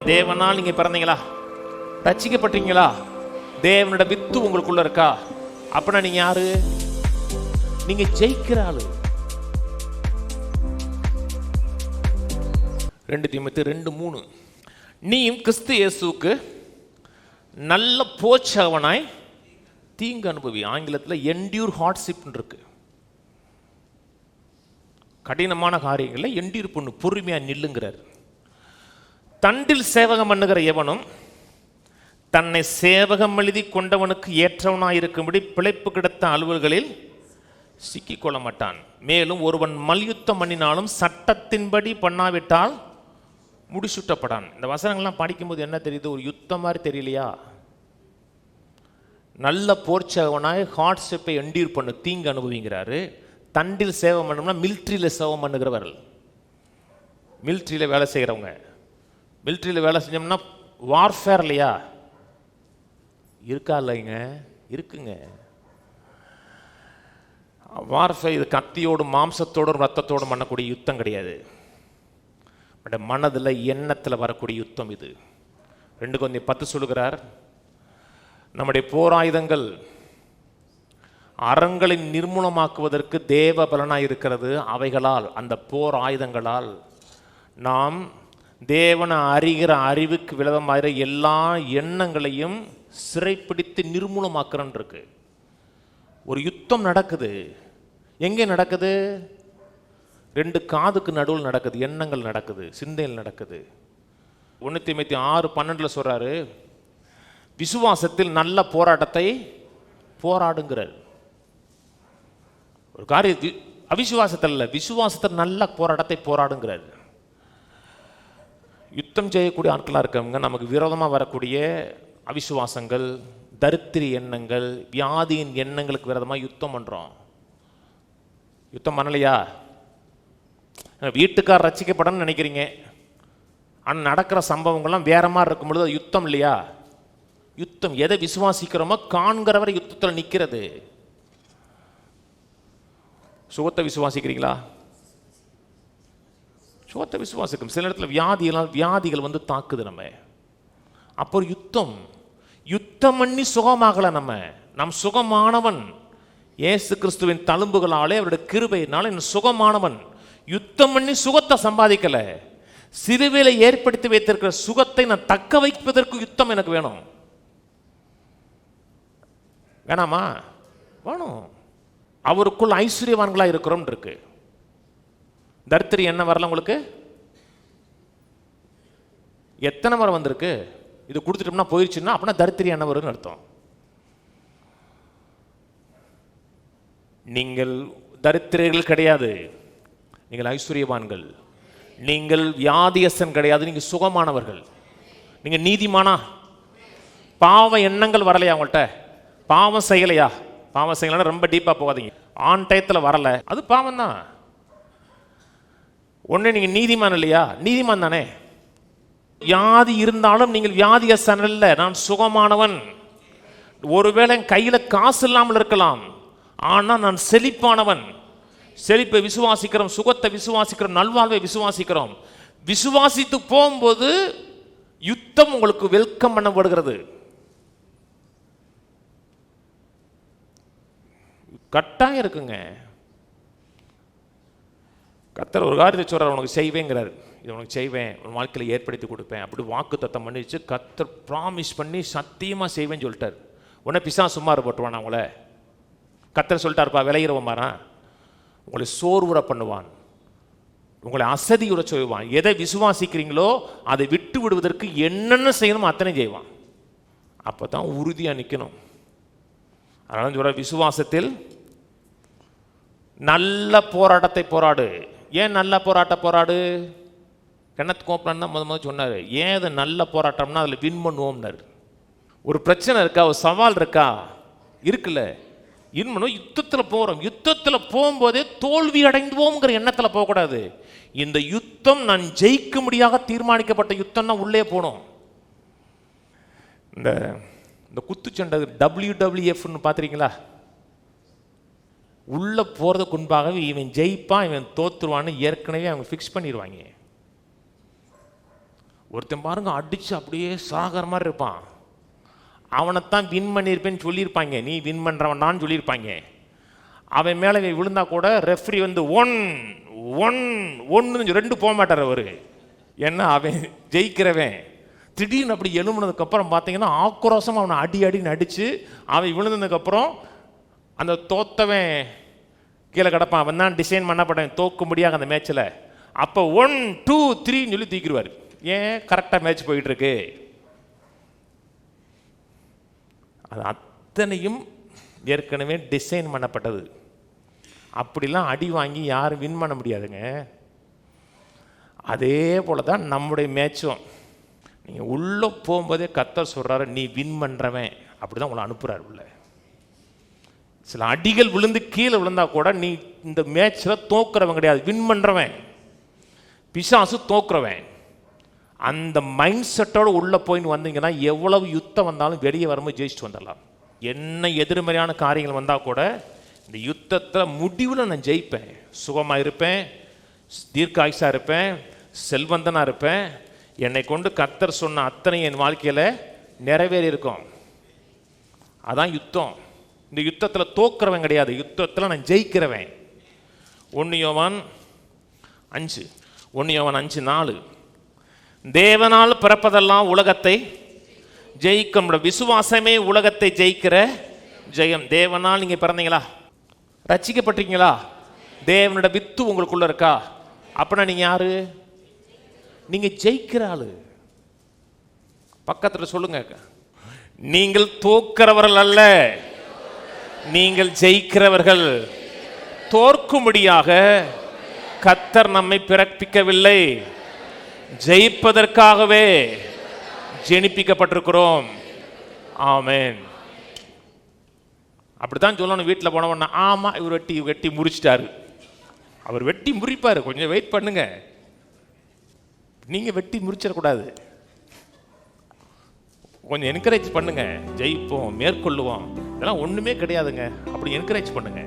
தேவனால் நீங்க பிறந்தீங்களா? ரட்சிக்கப்பட்டீங்களா? தேவனோட வித்து உங்களுக்குள்ள இருக்கா? அப்படின்னா நீங்க யாரு? நீங்க ஜெயிக்கிற ஆளு. 2 தீமோத்தேயு 2:3 நீயும் கிறிஸ்து இயேசுவுக்கு நல்ல போச்சவனாய் தீங்கு அனுபவி. ஆங்கிலத்தில் என்டியூர் ஹார்ட்ஷிப் இருக்கு. கடினமான காரியங்களை என்டியூர் பண்ணு, பொறுமையா நில்லுங்கிறார். தண்டில் சேவகம் பண்ணுகிற எவனும் தன்னை சேவகம் எழுதி கொண்டவனுக்கு ஏற்றவனாயிருக்கும்படி பிழைப்பு கிடைத்த அலுவல்களில் சிக்கிக்கொள்ள மாட்டான். மேலும் ஒருவன் மல்யுத்தம் பண்ணினாலும் சட்டத்தின்படி பண்ணாவிட்டால் முடிசூட்டப்படான். இந்த வசனங்கள்லாம் படிக்கும்போது என்ன தெரியுது? ஒரு யுத்தம் மாதிரி தெரியலையா? நல்ல போர்ச்சவனாய் ஹார்ட்ஷிப்பை என்டியூர் பண்ணு, தீங்கு அனுபவிங்கிறாரு. தண்டில் சேவை பண்ணோம்னா மிலிட்ரியில் சேவை பண்ணுகிறவர்கள், மிலிட்ரியில் வேலை செய்கிறவங்க. மிலிட்ரியில் வேலை செஞ்சோம்னா வார்ஃபேர் இல்லையா? இருக்கா இல்லைங்க? இருக்குங்க. வார்ஃபேர் இது கத்தியோடு மாம்சத்தோடும் ரத்தத்தோடும் பண்ணக்கூடிய யுத்தம் கிடையாது. பட் மனதில் எண்ணத்தில் வரக்கூடிய யுத்தம் இது. 2 Corinthians 10 சொல்லுகிறார், நம்முடைய போராயுதங்கள் அறங்களை நிர்மூலமாக்குவதற்கு தேவ பலனாய் இருக்கிறது. அவைகளால், அந்த போர் ஆயுதங்களால் நாம் தேவனை அறிகிற அறிவுக்கு விரோதமாக எல்லா எண்ணங்களையும் சிறைப்பிடித்து நிர்மூலமாக்குறன் இருக்கு. ஒரு யுத்தம் நடக்குது. எங்கே நடக்குது? 2 காதுக்கு நடுவில் நடக்குது. எண்ணங்கள் நடக்குது, சிந்தையில் நடக்குது. 1 தீமோத்தேயு 6:12 சொல்றாரு, விசுவாசத்தில் நல்ல போராட்டத்தை போராடுங்கிறார். ஒரு காரியம் அவிசுவாசத்தில் இல்லை, விசுவாசத்தில் நல்ல போராட்டத்தை போராடுங்கிறார். யுத்தம் செய்யக்கூடிய ஆட்களாக இருக்கவங்க நமக்கு விரோதமாக வரக்கூடிய அவிசுவாசங்கள், தரித்திர எண்ணங்கள், வியாதியின் எண்ணங்களுக்கு விரோதமாக யுத்தம் பண்ணுறோம். யுத்தம் பண்ணலையா? வீட்டுக்கார் ரட்சிக்கப்படணும்னு நினைக்கிறீங்க, ஆனால் நடக்கிற சம்பவங்கள்லாம் வேற மாதிரி இருக்கும் பொழுது அது யுத்தம் இல்லையா? யுத்தம் எதை விசுவாசிக்கிறோமோ காண்கிறவரை யுத்தத்தில் நிற்கிறது. சுகத்தை விசுவாசிக்கிறீங்களா? சுகத்தை விசுவாசிக்கும். சில இடத்துல வியாதிகள் வந்து தாக்குது நம்ம. அப்போ யுத்தம் பண்ணி சுகமாகல. நம் சுகமானவன் இயேசு கிறிஸ்துவின் தழும்புகளாலே அவருடைய கிருபையினால சுகமானவன். யுத்தம் பண்ணி சுகத்தை சம்பாதிக்கல. சிலுவையில ஏற்படுத்தி வைத்திருக்கிற சுகத்தை நான் தக்க வைப்பதற்கு யுத்தம் எனக்கு வேணும். வேணாமா? வேணும். அவருக்குள் ஐஸ்வர்யவான்களா இருக்கிறோம் இருக்கு. தரித்திரி என்ன வரல உங்களுக்கு? எத்தனை முறை வந்திருக்கு? இது கொடுத்துட்டோம்னா போயிடுச்சுன்னா அப்படின்னா தரித்திரி என்ன வரும்னு அர்த்தம். நீங்கள் தரித்திரர்கள் கிடையாது, நீங்கள் ஐஸ்வர்யவான்கள். நீங்கள் வியாதியஸ்தன் கிடையாது, நீங்க சுகமானவர்கள். நீங்க நீதிமானா? பாவ எண்ணங்கள் வரலையா உங்கள்கிட்ட? பாவம் செய்யலையா? பாவம் செய்யலாம் ரொம்ப டீப்பா போகாதீங்க. ஆன் டயத்தில் வரல, அது பாவம் தான். ஒண்ணு நீங்க நீதிமான் இல்லையா? நீதிமான் தானே. வியாதி இருந்தாலும் நீங்கள் வியாதியஸ்தன் அல்ல, நான் சுகமானவன். ஒருவேளை என் கையில காசு இல்லாமல் இருக்கலாம், ஆனா நான் செழிப்பானவன். செழிப்பை விசுவாசிக்கிறோம், சுகத்தை விசுவாசிக்கிறோம், நல்வாழ்வை விசுவாசிக்கிறோம். விசுவாசித்து போகும்போது யுத்தம் உங்களுக்கு வெல்கம் பண்ணப்படுகிறது. கட்டாயம் இருக்குங்க. கர்த்தர் ஒரு காரியத்தை சொல்றார், உனக்கு செய்வேங்கிறார். இது உனக்கு செய்வேன், உன் வாழ்க்கையில் ஏற்படுத்தி கொடுப்பேன் அப்படி வாக்கு தத்தம் பண்ணிச்சு. கர்த்தர் ப்ராமிஸ் பண்ணி சத்தியமாக செய்வேன்னு சொல்லிட்டார். உடனே பிசாசு சும்மா போட்டுவான். அவங்கள கர்த்தர் சொல்லிட்டாருப்பா, விளையிறவன் மாறான், உங்களை சோர்வுற பண்ணுவான், உங்களை அசதியுற செய்வான். எதை விசுவாசிக்கிறீங்களோ அதை விட்டு விடுவதற்கு என்னென்ன செய்யணுமோ அத்தனை செய்வான். அப்போ தான் உறுதியாக நிற்கணும். அதனால சொல்ற, விசுவாசத்தில் நல்ல போராட்டத்தை போராடு. ஏன் நல்ல போராடு? கென்னத் கோப்லான் தான் முதல் சொன்னார். ஏன் அது நல்ல போராட்டம்னா அதில் வின் பண்ணுவோம்னார். ஒரு பிரச்சனை இருக்கா, ஒரு சவால் இருக்கா? இருக்குல்ல, இன்னும் யுத்தத்தில் போகிறோம். யுத்தத்தில் போகும்போதே தோல்வி அடைந்துவோங்கிற எண்ணத்தில் போகக்கூடாது. இந்த யுத்தம் நான் ஜெயிக்க முடியாத தீர்மானிக்கப்பட்ட யுத்தம் தான் உள்ளே போகணும். இந்த குத்துச்சண்டை WWFன்னு பார்த்துருக்கீங்களா? உள்ளே போகிறதுக்கு முன்பாகவே இவன் ஜெயிப்பான், இவன் தோற்றுருவான்னு ஏற்கனவே அவங்க ஃபிக்ஸ் பண்ணிடுவாங்க. ஒருத்தன் பாருங்க அடிச்சு அப்படியே சாகர மாதிரி இருப்பான். அவனைத்தான் வின் பண்ணியிருப்பேன்னு சொல்லியிருப்பாங்க, நீ வின் பண்ணுறவனான்னு சொல்லியிருப்பாங்க. அவன் மேலே விழுந்தா கூட ரெஃப்ரி வந்து 1-1 2 போக மாட்டார் அவர். ஏன்னா அவன் ஜெயிக்கிறவன். திடீர்னு அப்படி எழும்புனதுக்கப்புறம் பார்த்தீங்கன்னா ஆக்ரோஷமாக அவனை அடின்னு அடித்து அவன் விழுந்ததுக்கப்புறம் அந்த தோத்தவன் கீழே கிடப்பான். அவன் தான் டிசைன் பண்ணப்பட்டவன் தோக்க முடியாது அந்த மேட்ச்சில். அப்போ 1 2 3 சொல்லி தூக்கிடுவார். ஏன்? கரெக்டாக மேட்ச் போயிட்டுருக்கு. அது அத்தனையும் ஏற்கனவே டிசைன் பண்ணப்பட்டது. அப்படிலாம் அடி வாங்கி யாரும் வின் பண்ண முடியாதுங்க. அதே போல தான் நம்முடைய மேட்சும். நீங்கள் உள்ளே போகும்போதே கர்த்தர் சொல்கிறாரு, நீ வின் பண்ணுறவன். அப்படி தான் உங்களை அனுப்புகிறார் உள்ள. சில அடிகள் விழுந்து கீழே விழுந்தா கூட நீ இந்த மேட்ச்சில் தோக்குறவன் கிடையாது, வின் பண்ணுறவன். பிசாசு தோக்குறவன். அந்த மைண்ட் செட்டோடு உள்ளே போயின்னு வந்தீங்கன்னா எவ்வளவு யுத்தம் வந்தாலும் வெளியே வரும்போது ஜெயிச்சுட்டு வந்துடலாம். என்ன எதிர்மறையான காரியங்கள் வந்தால் கூட இந்த யுத்தத்தில் முடிவில் நான் ஜெயிப்பேன். சுகமாக இருப்பேன், தீர்க்காயுசாக இருப்பேன், செல்வந்தனாக இருப்பேன். என்னை கொண்டு கர்த்தர் சொன்ன அத்தனை என் வாழ்க்கையில் நிறைவேறி இருக்கும். அதான் யுத்தம். இந்த யுத்தத்தில் தோக்குறவன் கிடையாது, யுத்தத்தில் நான் ஜெயிக்கிறவன். 1 யோவான் 5:4 தேவனால் பிறப்பதெல்லாம் உலகத்தை ஜெயிக்கும். விசுவாசமே உலகத்தை ஜெயிக்கிற ஜெயம். தேவனால் நீங்கள் பிறந்தீங்களா? ரட்சிக்கப்பட்டிருக்கீங்களா? தேவனோட வித்து உங்களுக்குள்ள இருக்கா? அப்படின்னா நீங்கள் யாரு? நீங்கள் ஜெயிக்கிற ஆளு. பக்கத்தில் சொல்லுங்க, நீங்கள் தோக்கிறவர்கள் அல்ல, நீங்கள் ஜெயிக்கிறவர்கள். தோற்கும்படியாக கர்த்தர் நம்மை பிறப்பிக்கவில்லை, ஜெயிப்பதற்காகவே ஜெனிப்பிக்கப்பட்டிருக்கிறோம். ஆமென். அப்படித்தான் சொல்லணும். வீட்டில் போனவொன்னா ஆமாம் இவர் வெட்டி முறிச்சிட்டாரு. அவர் வெட்டி முறிப்பார், கொஞ்சம் வெயிட் பண்ணுங்க. நீங்கள் வெட்டி முறிச்சிடக்கூடாது, கொஞ்சம் என்கரேஜ் பண்ணுங்க. ஜெயிப்போம், மேற்கொள்ளுவோம், இதெல்லாம் ஒன்றுமே கிடையாதுங்க. அப்படி என்கரேஜ் பண்ணுங்க.